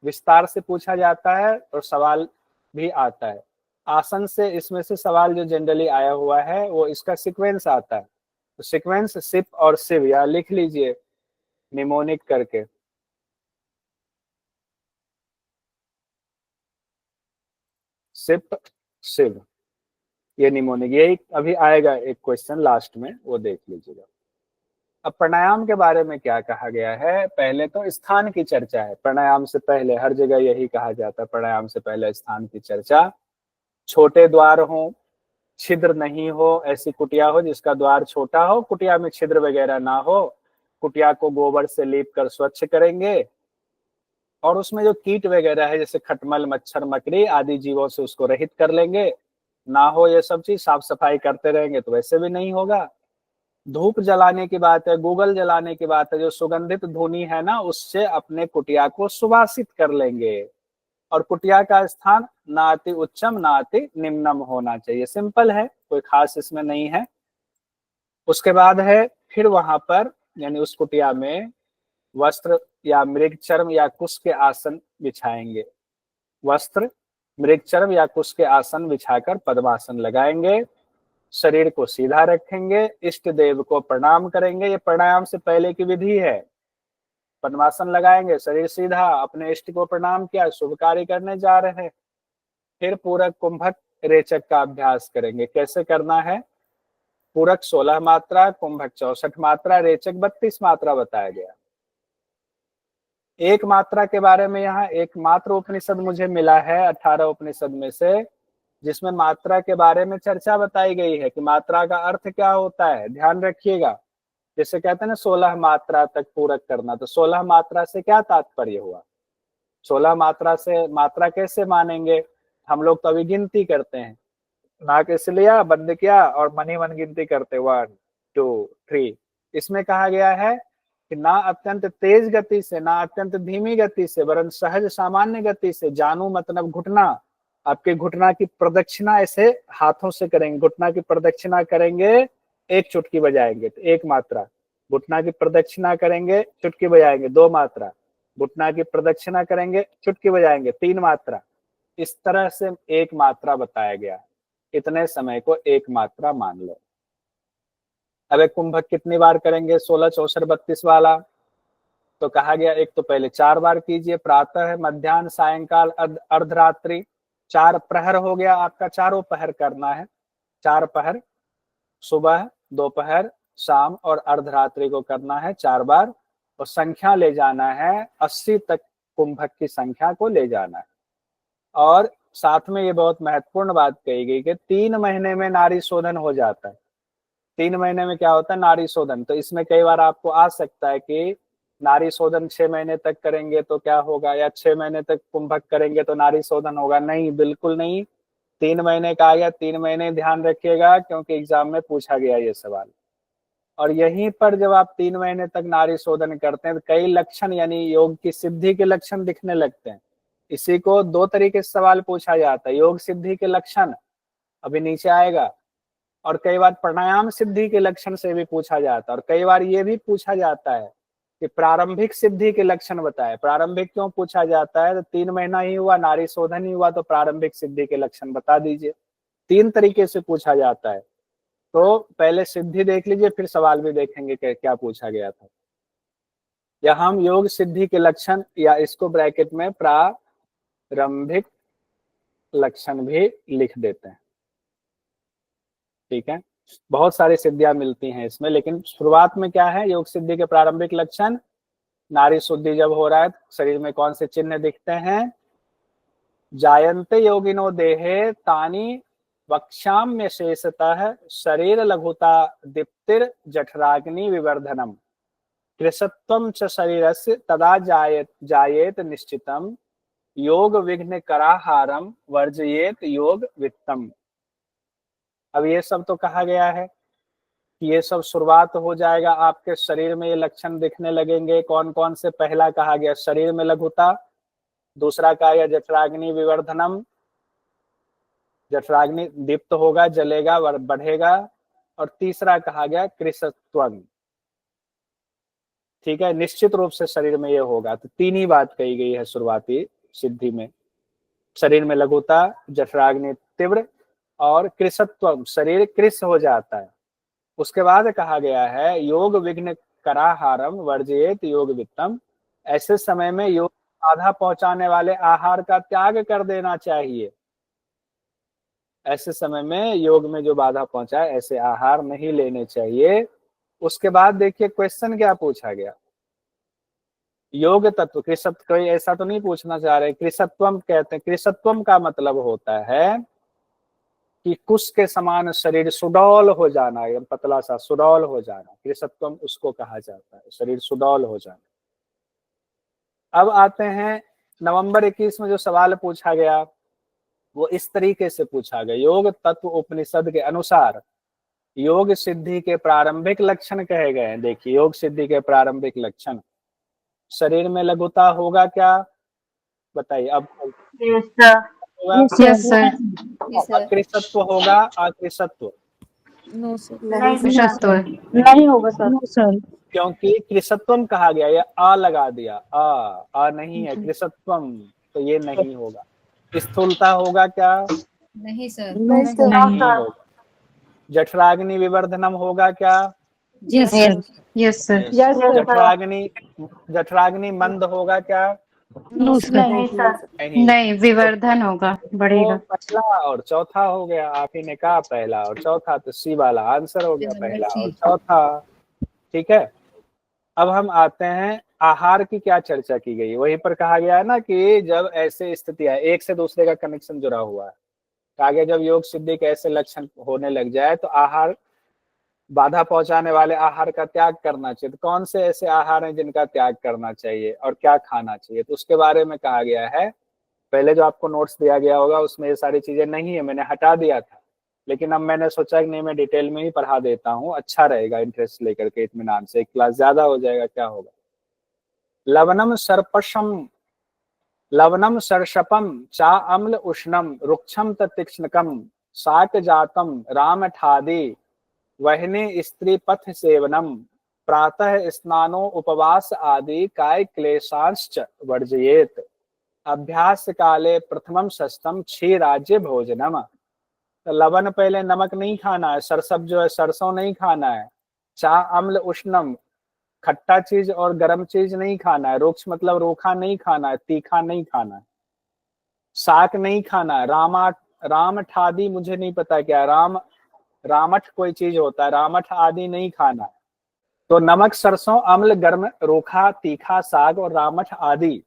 विस्तार से पूछा जाता है और सवाल भी आता है। आसन से इसमें से सवाल जो जनरली आया हुआ है वो इसका सीक्वेंस आता है, तो सीक्वेंस सिप और शिव, या लिख लीजिए निमोनिक करके, सिप शिव, ये निमोनिक, यही अभी आएगा एक क्वेश्चन लास्ट में, वो देख लीजिएगा। अब प्राणायाम के बारे में क्या कहा गया है, पहले तो स्थान की चर्चा है। प्राणायाम से पहले हर जगह यही कहा जाता है, प्राणायाम से पहले स्थान की चर्चा। छोटे द्वार हों छिद्र नहीं हो, ऐसी कुटिया हो जिसका द्वार छोटा हो, कुटिया में छिद्र वगैरह ना हो। कुटिया को गोबर से लीप कर स्वच्छ करेंगे और उसमें जो कीट वगैरह है जैसे खटमल, मच्छर, मकड़ी आदि जीवों से उसको रहित कर लेंगे। ना हो ये सब चीज, साफ सफाई करते रहेंगे तो वैसे भी नहीं होगा। धूप जलाने की बात है, गूगल जलाने की बात है, जो सुगंधित धुनी है ना उससे अपने कुटिया को सुवासित कर लेंगे। और कुटिया का स्थान ना अति उच्चम ना अति निम्नम होना चाहिए। सिंपल है, कोई खास इसमें नहीं है। उसके बाद है फिर वहां पर यानी उस कुटिया में वस्त्र या मृगचर्म या कुश के आसन बिछाएंगे। वस्त्र, मृगचर्म या कुश के आसन बिछाकर पद्मासन लगाएंगे। शरीर को सीधा रखेंगे, इष्ट देव को प्रणाम करेंगे। ये प्राणायाम से पहले की विधि है। पद्मासन लगाएंगे, शरीर सीधा, अपने इष्ट को प्रणाम किया, शुभ कार्य करने जा रहे हैं। फिर पूरक, कुंभक, रेचक का अभ्यास करेंगे। कैसे करना है? पूरक 16 मात्रा, कुंभक 64 मात्रा, रेचक 32 मात्रा बताया गया। एक मात्रा के बारे में यहाँ एक मात्र उपनिषद मुझे मिला है 18 उपनिषद में से, जिसमें मात्रा के बारे में चर्चा बताई गई है कि मात्रा का अर्थ क्या होता है। ध्यान रखिएगा, जैसे कहते हैं ना 16 मात्रा तक पूरक करना, तो 16 मात्रा से क्या तात्पर्य हुआ? 16 मात्रा से मात्रा कैसे मानेंगे? हम लोग तो अभी गिनती करते हैं, नाक ऐसे लिया, बंद किया और मनी मन गिनती करते 1 2 3। इसमें कहा गया है कि ना अत्यंत तेज गति से ना अत्यंत धीमी गति से वरन सहज सामान्य गति से, जानू मतलब घुटना, आपके घुटना की प्रदक्षिणा ऐसे हाथों से करेंगे, घुटना की प्रदक्षिणा करेंगे, एक चुटकी बजाएंगे तो 1 मात्रा। घुटना की प्रदक्षिणा करेंगे, चुटकी बजाएंगे, 2 मात्रा। घुटना की प्रदक्षिणा करेंगे, चुटकी बजाएंगे, 3 मात्रा। इस तरह से 1 मात्रा बताया गया। इतने समय को 1 मात्रा मान लो। अब एक कुंभक कितनी बार करेंगे? 16, 64, 32 वाला। तो कहा गया एक तो पहले 4 बार कीजिए, प्रातः, मध्याह्न, सायंकाल, अर्धरात्रि। 4 प्रहर हो गया आपका, चारों पहर करना है। 4 पहर, सुबह, दोपहर, शाम और अर्धरात्रि को करना है 4 बार। और संख्या ले जाना है 80 तक, कुंभक की संख्या को ले जाना है। और साथ में ये बहुत महत्वपूर्ण बात कही गई कि 3 महीने में नारी शोधन हो जाता है। 3 महीने में क्या होता है? नारी शोधन। तो इसमें कई बार आपको आ सकता है कि नारी शोधन 6 महीने तक करेंगे तो क्या होगा, या 6 महीने तक कुंभक करेंगे तो नारी शोधन होगा। नहीं, बिल्कुल नहीं। 3 महीने का आ गया, 3 महीने ध्यान रखिएगा क्योंकि एग्जाम में पूछा गया ये सवाल। और यहीं पर जब आप 3 महीने तक नारी शोधन करते हैं तो कई लक्षण यानी योग की सिद्धि के लक्षण दिखने लगते हैं। इसी को 2 तरीके से सवाल पूछा जाता है, योग सिद्धि के लक्षण, अभी नीचे आएगा। और कई बार प्राणायाम सिद्धि के लक्षण से भी पूछा जाता है। और कई बार ये भी पूछा जाता है कि प्रारंभिक सिद्धि के लक्षण बताए। प्रारंभिक क्यों पूछा जाता है? तो 3 महीना ही हुआ, नारी शोधन ही हुआ, तो प्रारंभिक सिद्धि के लक्षण बता दीजिए। 3 तरीके से पूछा जाता है। तो पहले सिद्धि देख लीजिए, फिर सवाल भी देखेंगे कि क्या पूछा गया था। या हम योग सिद्धि के लक्षण, या इसको ब्रैकेट में प्रारंभिक लक्षण भी लिख देते हैं। ठीक है, बहुत सारी सिद्धियां मिलती हैं इसमें, लेकिन शुरुआत में क्या है? योग सिद्धि के प्रारंभिक लक्षण। नारी शुद्धि जब हो रहा है शरीर में कौन से चिन्ह दिखते हैं? जायन्ते योगिनो देहे तानी वक्ष्याम्य शेषतः शरीर लघुता दीप्तिर जठराग्नि विवर्धनम कृशत्वम च शरीरस्य तदा जायेत निश्चितम योग विघ्न कराहारम वर्जयेत योग वित्तम। अब ये सब तो कहा गया है कि ये सब शुरुआत हो जाएगा, आपके शरीर में ये लक्षण दिखने लगेंगे। कौन कौन से? पहला कहा गया शरीर में लघुता, दूसरा कहा गया जठराग्नि विवर्धनम, जठराग्नि दीप्त होगा, जलेगा, बढ़ेगा। और तीसरा कहा गया कृशत्वम। ठीक है, निश्चित रूप से शरीर में ये होगा। तो 3 ही बात कही गई है शुरुआती सिद्धि में, शरीर में लघुता, जठराग्नि तीव्र और कृशत्वम, शरीर कृश हो जाता है। उसके बाद कहा गया है योग विघ्न कराहारम वर्जयेत योग वित्तम। ऐसे समय में योग बाधा पहुंचाने वाले आहार का त्याग कर देना चाहिए। ऐसे समय में योग में जो बाधा पहुंचाए ऐसे आहार नहीं लेने चाहिए। उसके बाद देखिए क्वेश्चन क्या पूछा गया? योग तत्व कृशत्व, कोई ऐसा तो नहीं पूछना चाह रहे। कृशत्वम कहते हैं, कृशत्वम का मतलब होता है कि कुश के समान शरीर सुडौल हो जाना, एकदम पतला सा सुडौल हो जाना, कृशत्वम उसको कहा जाता है, शरीर सुडौल हो जाना। अब आते हैं नवंबर 21 में जो सवाल पूछा गया वो इस तरीके से पूछा गया, योग तत्व उपनिषद के अनुसार योग सिद्धि के प्रारंभिक लक्षण कहे गए हैं। देखिए योग सिद्धि के प्रारंभिक लक्षण, शरीर में लघुता होगा क्या, बताइए अब यस सर। अकृशत्व होगा, अकृशत्व नहीं होगा सर। क्योंकि कृशत्वम कहा गया, ये आ लगा दिया, आ नहीं है कृशत्वम, तो ये नहीं होगा। स्थूलता होगा क्या, नहीं सर। नहीं होगा। जठराग्नि विवर्धनम होगा क्या, यस सर। Yes sir. जठराग्नि मंद होगा क्या, नो सर। नहीं, विवर्धन होगा, बढ़ेगा। तो पहला और चौथा हो गया, आप ही ने कहा पहला और चौथा, तो सी वाला आंसर हो गया, पहला और चौथा। ठीक है, अब हम आते हैं आहार की क्या चर्चा की गई, वहीं पर कहा गया है ना कि जब ऐसे स्थितियां एक से दूसरे का कनेक्शन जुड़ा हुआ है, कहा गया जब योग सिद्धि के ऐसे लक्षण होने लग जाए तो आहार, बाधा पहुंचाने वाले आहार का त्याग करना चाहिए। तो कौन से ऐसे आहार हैं जिनका त्याग करना चाहिए और क्या खाना चाहिए, तो उसके बारे में कहा गया है। पहले जो आपको नोट्स दिया गया होगा उसमें ये सारी चीजें नहीं है, मैंने हटा दिया था, लेकिन अब मैंने सोचा कि नहीं मैं डिटेल में ही पढ़ा देता हूँ, अच्छा रहेगा, इंटरेस्ट लेकर के, इत्मीनान से, एक क्लास ज्यादा हो जाएगा, क्या होगा। लवनम सर्षपम चा अम्ल उष्णम रुक्षम तीक्ष्णकम शाक जातम राम ठादी वहने स्त्री पथ सेवनम प्रातः स्नानो उपवास आदि काय क्लेशांश्च वर्जयेत अभ्यास काले प्रथमम सस्तम क्षीर राज्य भोजनम। तो लवण पहले नमक नहीं खाना है, सरसब जो है सरसों नहीं खाना है, चा अम्ल उष्णम खट्टा चीज और गर्म चीज नहीं खाना है, रुक्ष मतलब रूखा नहीं खाना है, तीखा नहीं खाना है, शाक नहीं खाना है, रामठ आदि मुझे नहीं पता क्या रामठ कोई चीज होता है, रामठ आदि नहीं खाना है। तो नमक सरसों अम्ल गर्म रूखा तीखा साग और रामठ आदि।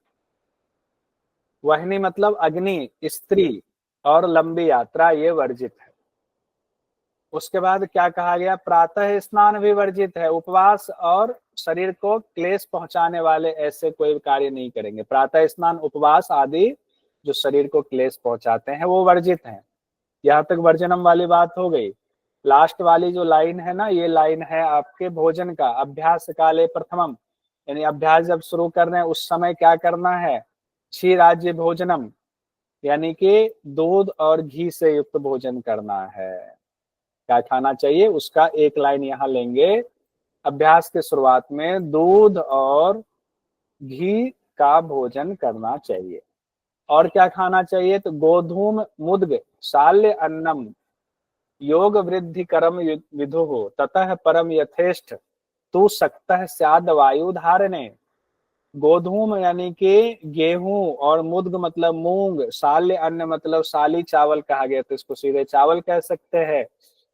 वहनी मतलब अग्नि स्त्री और लंबी यात्रा, ये वर्जित है। उसके बाद क्या कहा गया, प्रातः स्नान भी वर्जित है, उपवास और शरीर को क्लेश पहुंचाने वाले ऐसे कोई कार्य नहीं करेंगे। प्रातः स्नान उपवास आदि जो शरीर को क्लेश पहुंचाते हैं वो वर्जित हैं। यहाँ तक वर्जनम वाली बात हो गई। लास्ट वाली जो लाइन है ना, ये लाइन है आपके भोजन का, अभ्यास काले प्रथमम, यानी अभ्यास जब शुरू कर रहे हैं उस समय क्या करना है, क्षीराज्य भोजनम, यानी कि दूध और घी से युक्त भोजन करना है। क्या खाना चाहिए उसका एक लाइन यहाँ लेंगे, अभ्यास के शुरुआत में दूध और घी का भोजन करना चाहिए। और क्या खाना चाहिए, तो गोधूम मुद्ग शाल्य अन्नम योग वृद्धि करम विधु ततः परम यथेष्ट तू सक्तः स्याद वायु धारणे। गोधूम यानी कि गेहूं और मुद्ग मतलब मूंग, शाल्य अन्न मतलब शाली चावल कहा गया, तो इसको सीधे चावल कह सकते हैं,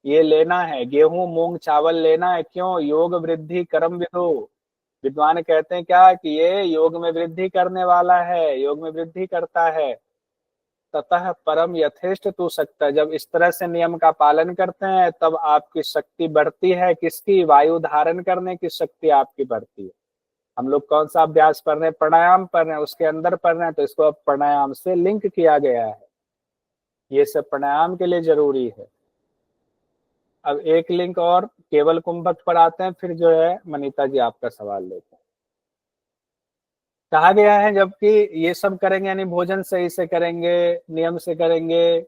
ये लेना है, गेहूं मूंग चावल लेना है। क्यों, योग वृद्धि कर्म विधु, विद्वान कहते हैं क्या कि ये योग में वृद्धि करने वाला है, योग में वृद्धि करता है। ततः परम यथेष्ट तू सकता है, जब इस तरह से नियम का पालन करते हैं तब आपकी शक्ति बढ़ती है, किसकी, वायु धारण करने की शक्ति आपकी बढ़ती है। हम लोग कौन सा अभ्यास पढ़ रहे हैं, प्राणायाम पढ़ रहे हैं, उसके अंदर पढ़ रहे हैं, तो इसको अब प्राणायाम से लिंक किया गया है, ये सब प्राणायाम के लिए जरूरी है। अब एक लिंक और केवल कुंभक पर आते हैं, फिर जो है मनीता जी आपका सवाल लेते हैं। कहा गया है जबकि ये सब करेंगे, यानी भोजन सही से करेंगे, नियम से करेंगे,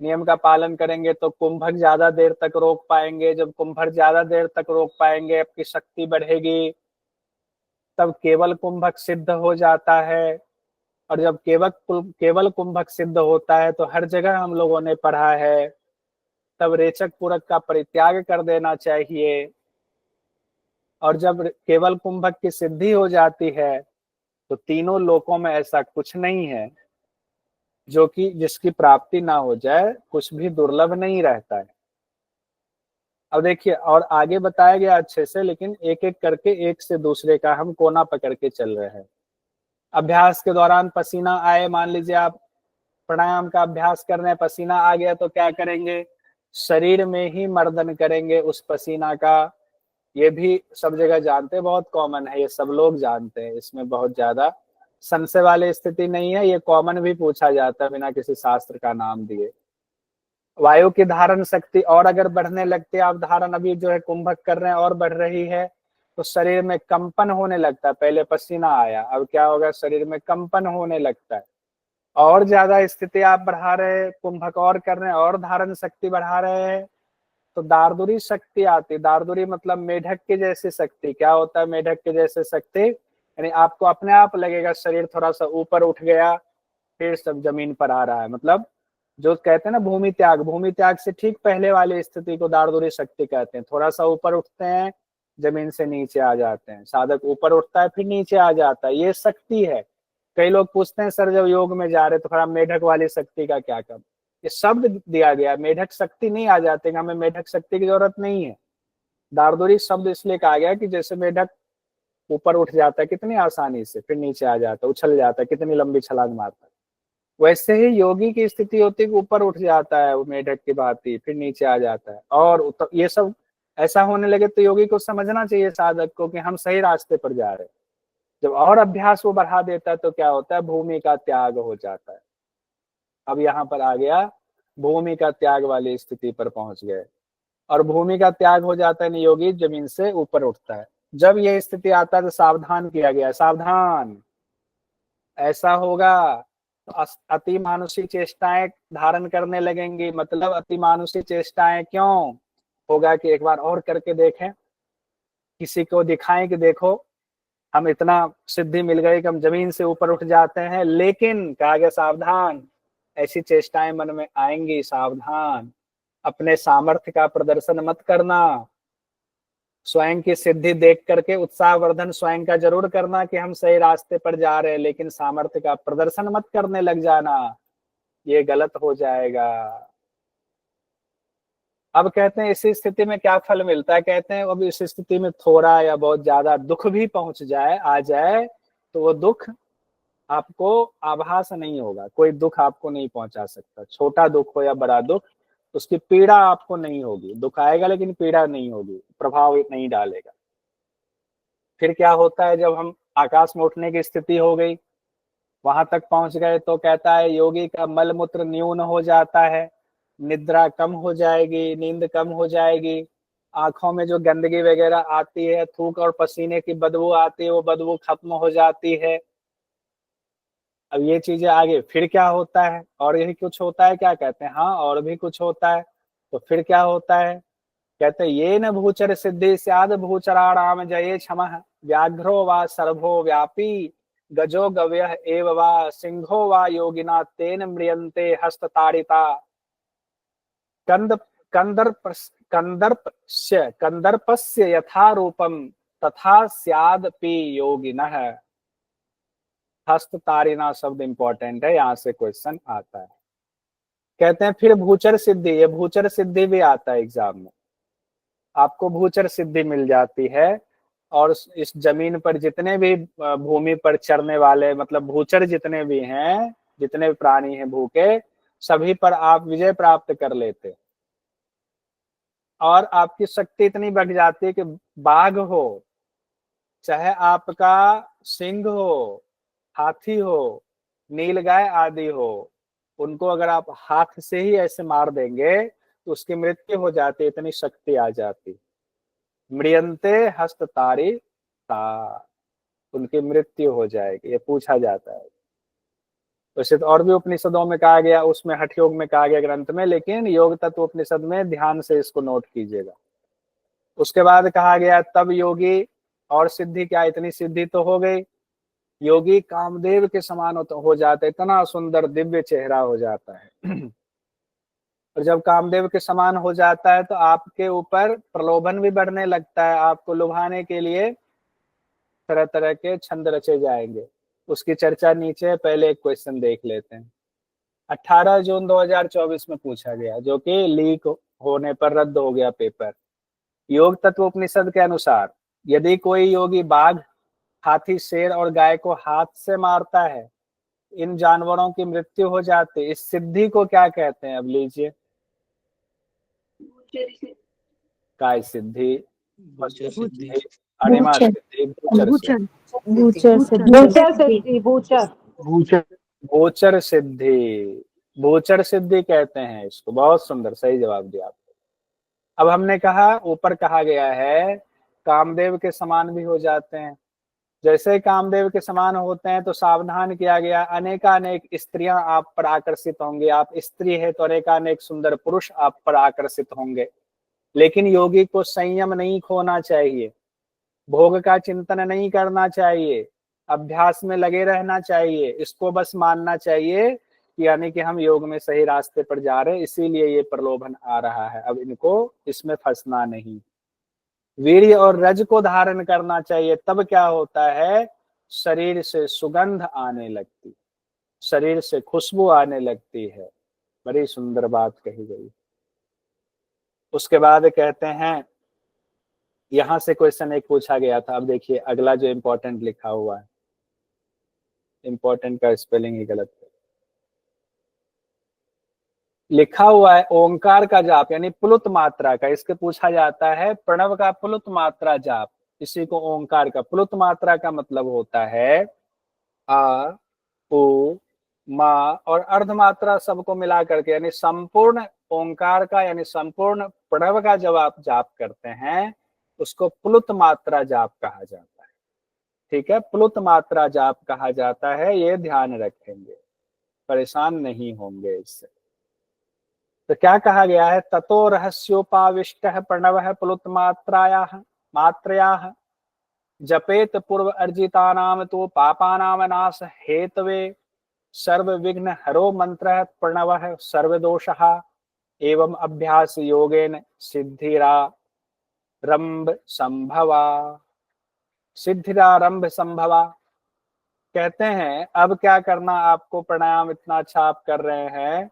नियम का पालन करेंगे तो कुंभक ज्यादा देर तक रोक पाएंगे। जब कुंभक ज्यादा देर तक रोक पाएंगे, आपकी शक्ति बढ़ेगी, तब केवल कुंभक सिद्ध हो जाता है। और जब केवल कुंभक सिद्ध होता है तो हर जगह हम लोगों ने पढ़ा है, तब रेचक पूरक का परित्याग कर देना चाहिए। और जब केवल कुंभक की सिद्धि हो जाती है तो तीनों लोकों में ऐसा कुछ नहीं है जो कि जिसकी प्राप्ति ना हो जाए, कुछ भी दुर्लभ नहीं रहता है। अब देखिए और आगे बताया गया अच्छे से, लेकिन एक एक करके एक से दूसरे का हम कोना पकड़ के चल रहे हैं। अभ्यास के दौरान पसीना आए, मान लीजिए आप प्राणायाम का अभ्यास कर रहे हैं, पसीना आ गया तो क्या करेंगे, शरीर में ही मर्दन करेंगे उस पसीना का। ये भी सब जगह जानते हैं, बहुत कॉमन है, ये सब लोग जानते हैं, इसमें बहुत ज्यादा संशय वाली स्थिति नहीं है। ये कॉमन भी पूछा जाता है बिना किसी शास्त्र का नाम दिए। वायु की धारण शक्ति और अगर बढ़ने लगती है, आप धारण अभी जो है कुंभक कर रहे हैं और बढ़ रही है, तो शरीर में कंपन होने लगता है। पहले पसीना आया, अब क्या होगा, शरीर में कंपन होने लगता है। और ज्यादा स्थिति आप बढ़ा रहे हैं, कुंभक और कर रहे हैं और धारण शक्ति बढ़ा रहे हैं, तो दारदुरी शक्ति आती। दारदुरी मतलब मेढक के जैसी शक्ति। क्या होता है मेढक के जैसे शक्ति? यानी आपको अपने आप लगेगा शरीर थोड़ा सा ऊपर उठ गया, फिर सब जमीन पर आ रहा है। मतलब जो कहते हैं ना भूमि त्याग, भूमि त्याग से ठीक पहले वाली स्थिति को दारदुरी शक्ति कहते हैं। थोड़ा सा ऊपर उठते हैं, जमीन से नीचे आ जाते हैं। साधक ऊपर उठता है फिर नीचे आ जाता है, ये शक्ति है। कई लोग पूछते हैं सर जब योग में जा रहे तो खरा मेढक वाली शक्ति का क्या काम? ये शब्द दिया गया, मेढक शक्ति नहीं आ जाते, हमें मेढक शक्ति की जरूरत नहीं है। दारदुरी शब्द इसलिए कहा गया कि जैसे मेढक ऊपर उठ जाता है कितनी आसानी से, फिर नीचे आ जाता है, उछल जाता है, कितनी लंबी छलांग मारता है, वैसे ही योगी की स्थिति होती है कि ऊपर उठ जाता है वो मेढक की भांति, फिर नीचे आ जाता है। और ये सब ऐसा होने लगे तो योगी को समझना चाहिए साधक को कि हम सही रास्ते पर जा रहे हैं। जब और अभ्यास वो बढ़ा देता है तो क्या होता है, भूमि का त्याग हो जाता है। अब यहाँ पर आ गया, भूमि का त्याग वाली स्थिति पर पहुंच गए, और भूमि का त्याग हो जाता है, योगी जमीन से ऊपर उठता है। जब ये स्थिति आता है तो सावधान किया गया, सावधान, ऐसा होगा तो अति मानुषी चेष्टाएं धारण करने लगेंगी। मतलब अति मानुषी चेष्टाएं क्यों होगा कि एक बार और करके देखें, किसी को दिखाएं कि देखो हम इतना सिद्धि मिल गई कि हम जमीन से ऊपर उठ जाते हैं। लेकिन कहा गया सावधान, ऐसी चेष्टाएं मन में आएंगी, सावधान, अपने सामर्थ्य का प्रदर्शन मत करना। स्वयं की सिद्धि देख करके उत्साहवर्धन स्वयं का जरूर करना कि हम सही रास्ते पर जा रहे हैं, लेकिन सामर्थ्य का प्रदर्शन मत करने लग जाना, ये गलत हो जाएगा। अब कहते हैं इसी स्थिति में क्या फल मिलता है? कहते हैं अब इस स्थिति में थोड़ा या बहुत ज्यादा दुख भी पहुंच जाए, आ जाए, तो वो दुख आपको आभास नहीं होगा। कोई दुख आपको नहीं पहुंचा सकता, छोटा दुख हो या बड़ा दुख, उसकी पीड़ा आपको नहीं होगी। दुख आएगा लेकिन पीड़ा नहीं होगी, प्रभाव नहीं डालेगा। फिर क्या होता है, जब हम आकाश में उठने की स्थिति हो गई, वहां तक पहुंच गए, तो कहता है योगी का मल मूत्र न्यून हो जाता है, निद्रा कम हो जाएगी, नींद कम हो जाएगी, आंखों में जो गंदगी वगैरह आती है, थूक और पसीने की बदबू आती है, वो बदबू खत्म हो जाती है। अब ये चीजें आगे फिर क्या होता है, और यही कुछ होता है क्या? कहते हैं हाँ और भी कुछ होता है। तो फिर क्या होता है? कहते हैं ये न भूचर सिद्धि स्याद भूचराणाम जये क्षमः व्याघ्रो वा सर्वो व्यापी गजो गव्यः एव वा सिंहो वा योगिना तेन म्रियन्ते हस्तताड़िता कंद कंदर्पस्य यथा रूपम तथा स्याद पी योगिनः। हस्तताड़िना शब्द इंपॉर्टेंट है, यहाँ से क्वेश्चन आता है। कहते हैं फिर भूचर सिद्धि, ये भूचर सिद्धि भी आता है एग्जाम में, आपको भूचर सिद्धि मिल जाती है। और इस जमीन पर जितने भी भूमि पर चरने वाले, मतलब भूचर जितने भी हैं, जितने भी प्राणी हैं भूखे, सभी पर आप विजय प्राप्त कर लेते। और आपकी शक्ति इतनी बढ़ जाती है कि बाघ हो, चाहे आपका सिंह हो, हाथी हो, नीलगाय आदि हो, उनको अगर आप हाथ से ही ऐसे मार देंगे तो उसकी मृत्यु हो जाती, इतनी शक्ति आ जाती। मृयंते हस्तताड़ी ता, उनकी मृत्यु हो जाएगी, ये पूछा जाता है। वैसे तो और भी उपनिषदों में कहा गया, उसमें हठ योग में कहा गया ग्रंथ में, लेकिन योग तत्व उपनिषद में ध्यान से इसको नोट कीजिएगा। उसके बाद कहा गया तब योगी और सिद्धि, क्या इतनी सिद्धि तो हो गई, योगी कामदेव के समान हो जाता है, इतना सुंदर दिव्य चेहरा हो जाता है। और जब कामदेव के समान हो जाता है तो आपके ऊपर प्रलोभन भी बढ़ने लगता है, आपको लुभाने के लिए तरह तरह के छंद रचे जाएंगे। उसकी चर्चा नीचे, पहले एक क्वेश्चन देख लेते हैं। 18 जून 2024 में पूछा गया, जो कि लीक होने पर रद्द हो गया पेपर। योग तत्व उपनिषद के अनुसार यदि कोई योगी बाघ, हाथी, शेर और गाय को हाथ से मारता है, इन जानवरों की मृत्यु हो जाती, इस सिद्धि को क्या कहते हैं? अब लीजिए, काय सिद्धि, भूचर सिद्धि, अणिमा सिद्धि, भूचर सिद्धि, गोचर सिद्धि, गोचर सिद्धि कहते हैं इसको। बहुत सुंदर, सही जवाब दिया आपने। अब हमने कहा, ऊपर कहा गया है कामदेव के समान भी हो जाते हैं। जैसे कामदेव के समान होते हैं तो सावधान किया गया, अनेकानेक स्त्रियां आप पर आकर्षित होंगी। आप स्त्री है तो अनेकानेक सुंदर पुरुष आप पर आकर्षित होंगे। लेकिन योगी को संयम नहीं खोना चाहिए, भोग का चिंतन नहीं करना चाहिए, अभ्यास में लगे रहना चाहिए। इसको बस मानना चाहिए कि यानी कि हम योग में सही रास्ते पर जा रहे हैं, इसीलिए ये प्रलोभन आ रहा है। अब इनको इसमें फंसना नहीं। वीर्य और रज को धारण करना चाहिए, तब क्या होता है, शरीर से सुगंध आने लगती, शरीर से खुशबू आने लगती है। बड़ी सुंदर बात कही गई। उसके बाद कहते हैं, यहां से क्वेश्चन एक पूछा गया था। अब देखिए अगला जो इंपॉर्टेंट लिखा हुआ है, इंपॉर्टेंट का स्पेलिंग ही गलत है, लिखा हुआ है ओंकार का जाप यानी प्लुत मात्रा का। इसके पूछा जाता है प्रणव का प्लुत मात्रा जाप, इसी को ओंकार का। प्लुत मात्रा का मतलब होता है आ, उ, मा और अर्धमात्रा सबको मिला करके, यानी संपूर्ण ओंकार का यानी संपूर्ण प्रणव का जब आप जाप करते हैं उसको प्लुत मात्रा जाप कहा जाता है। ठीक है, प्लुत मात्रा जाप कहा जाता है, ये ध्यान रखेंगे, परेशान नहीं होंगे इससे। तो क्या कहा गया है, ततो रहस्योपाविष्टः प्रणवः प्लुत मात्रयाः जपेत पूर्व अर्जितानाम तो पापानाम नाश हेतवे सर्व विघ्न हरो मंत्रः प्रणवः सर्वदोषः एवं अभ्यास योगेन सिद्धिरारंभ संभवा। सिद्धिरारंभ संभवा कहते हैं अब क्या करना आपको, प्राणायाम इतना अच्छा आप कर रहे हैं,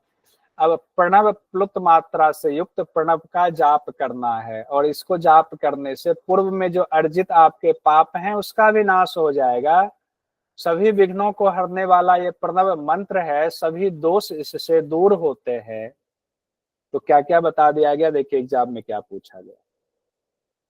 अब प्रणव प्लुत मात्रा से युक्त प्रणव का जाप करना है। और इसको जाप करने से पूर्व में जो अर्जित आपके पाप हैं उसका भी नाश हो जाएगा। सभी विघ्नों को हरने वाला ये प्रणव मंत्र है, सभी दोष इससे दूर होते हैं। तो क्या क्या बता दिया गया, देखिए एग्जाम में क्या पूछा गया।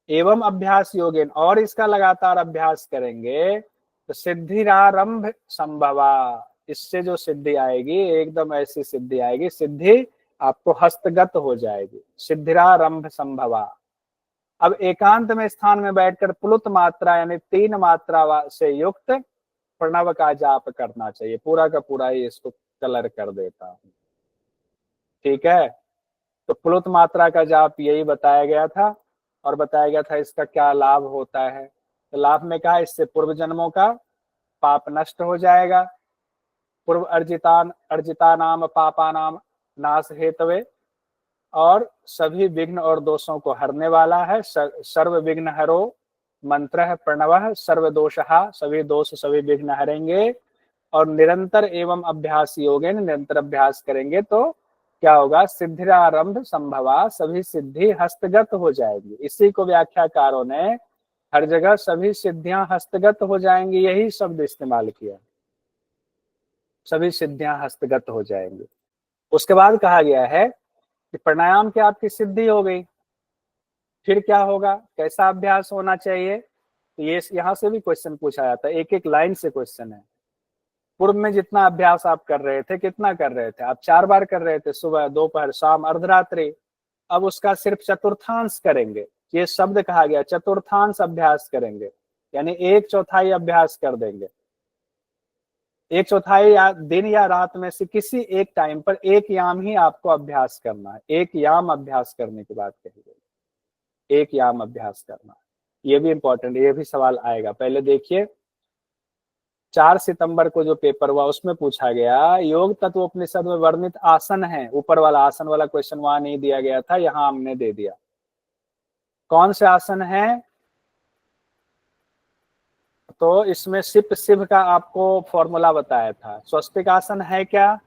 एवं अभ्यास योगेन, और इसका लगातार अभ्यास करेंगे तो सिद्धिरारंभ संभवा, इससे जो सिद्धि आएगी एकदम ऐसी सिद्धि आएगी, सिद्धि आपको हस्तगत हो जाएगी। सिद्धिरारंभ संभवा। अब एकांत में स्थान में बैठकर प्लुत मात्रा यानी 3 मात्रा से युक्त प्रणव का जाप करना चाहिए। पूरा का पूरा ही इसको कलर कर देता हूं, ठीक है। तो प्लुत मात्रा का जाप यही बताया गया था, और बताया गया था इसका क्या लाभ होता है। तो लाभ में कहा, इससे पूर्व जन्मों का पाप नष्ट हो जाएगा, पूर्व अर्जिता नाम पापा नाम नाश हेतवे, और सभी विघ्न और दोषों को हरने वाला है। सर्व विघ्न हरो मंत्र प्रणव सर्वदोषः, सभी दोष सभी विघ्न हरेंगे। और निरंतर एवं अभ्यास योगेन, निरंतर अभ्यास करेंगे तो क्या होगा, सिद्धिरारंभ संभवा, सभी सिद्धि हस्तगत हो जाएगी। इसी को व्याख्याकारों ने हर जगह सभी सिद्धियां हस्तगत हो जाएंगी यही शब्द इस्तेमाल किया, सभी सिद्धियां हस्तगत हो जाएंगी। उसके बाद कहा गया है कि प्राणायाम की आपकी सिद्धि हो गई, फिर क्या होगा, कैसा अभ्यास होना चाहिए। तो ये यहाँ से भी क्वेश्चन पूछा जाता है, एक एक लाइन से क्वेश्चन है। पूर्व में जितना अभ्यास आप कर रहे थे, कितना कर रहे थे आप, 4 बार कर रहे थे, सुबह दोपहर शाम अर्धरात्रि। अब उसका सिर्फ चतुर्थांश करेंगे, ये शब्द कहा गया, चतुर्थांश अभ्यास करेंगे, यानी 1/4 अभ्यास कर देंगे। 1/4 दिन या रात में से किसी एक टाइम पर एक याम ही आपको अभ्यास करना है। एक याम अभ्यास करने की बात कही गई, एक याम अभ्यास करना। ये भी इंपॉर्टेंट, ये भी सवाल आएगा। पहले देखिए 4 सितंबर को जो पेपर हुआ उसमें पूछा गया, योग तत्व उपनिषद में वर्णित आसन है, ऊपर वाला आसन वाला क्वेश्चन वहां नहीं दिया गया था, यहां हमने दे दिया। कौन से आसन है, तो इसमें सिप शिव का आपको फॉर्मूला बताया था। स्वस्तिक आसन है क्या,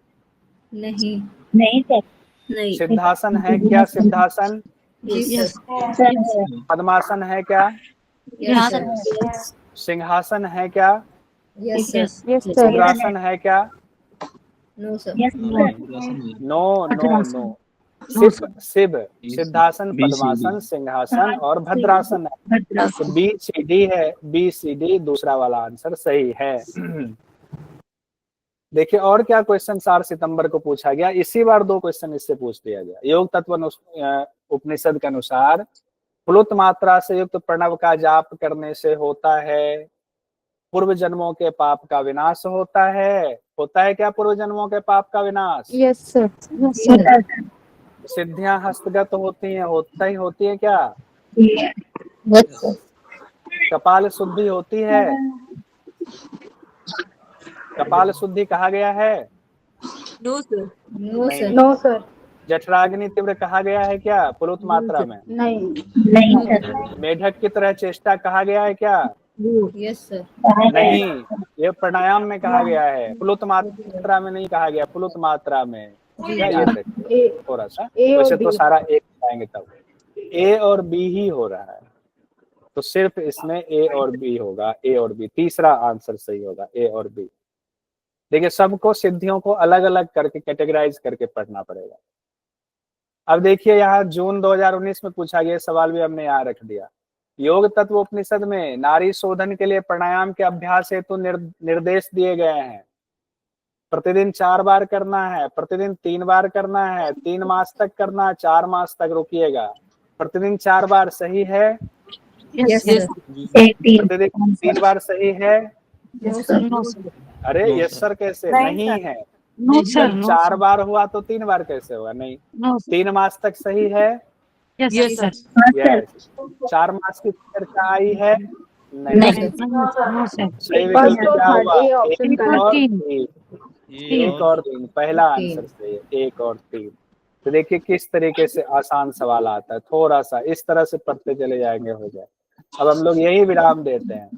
नहीं नहीं। सिद्धासन है क्या, सिद्धासन, पद्मासन है क्या, सिंहासन है क्या, उग्रासन है क्या, no sir, no no no. Shiv, सिद्धासन, पद्मासन, सिंहासन और भद्रासन है। तो बी सी डी है, बी सी डी दूसरा वाला आंसर सही है। देखिए और क्या क्वेश्चन 4 सितंबर को पूछा गया, इसी बार 2 क्वेश्चन इससे पूछ दिया गया। योग तत्व उपनिषद के अनुसार प्लुत मात्रा से युक्त प्रणव का जाप करने से होता है पूर्व जन्मों के पाप का विनाश होता है क्या पूर्व जन्मों के पाप का विनाश? Yes sir. सिद्धियां हस्तगत होती हैं, होती है क्या? कपाल शुद्धि होती है? कपाल शुद्धि कहा गया है? No sir. No sir. जठराग्नि तीव्र कहा गया है क्या प्लुत मात्रा में? नहीं। मेढक की तरह चेष्टा कहा गया है क्या? Yes sir. नहीं, ये प्राणायाम में कहा गया है, प्लुत मात्रा में नहीं कहा गया, प्लुत मात्रा में। क्या ये देखिए थोड़ा सा, वैसे तो सारा एक आएंगे तब ए और बी ही हो रहा है, तो सिर्फ इसमें ए और बी होगा, ए और बी तीसरा आंसर सही होगा, ए और बी। देखिए सबको सिद्धियों को अलग अलग करके कैटेगराइज करके पढ़ना पड़ेगा। अब देखिए यहाँ जून 2019 में पूछा गया सवाल भी हमने यहाँ रख दिया। योग तत्व उपनिषद में नारी शोधन के लिए प्राणायाम के अभ्यास हेतु निर्देश दिए गए हैं। प्रतिदिन 4 बार करना है, प्रतिदिन 3 बार करना है, 3 मास तक करना है, 4 मास तक रुकिएगा। प्रतिदिन 4 बार सही है? प्रतिदिन 3 बार सही है? अरे यस सर कैसे? नहीं है। 4 बार हुआ तो 3 बार कैसे हुआ? नहीं। 3 मास तक सही है? Yes sir. 4 मास की चर्चा आई है? नहीं। सही विकल्प क्या हुआ? 1 और 3। पहला आंसर सही है, 1 और 3। तो देखिए किस तरीके से आसान सवाल आता है, थोड़ा सा इस तरह से पढ़ते चले जाएंगे हो जाए। अब हम लोग यही विराम देते हैं।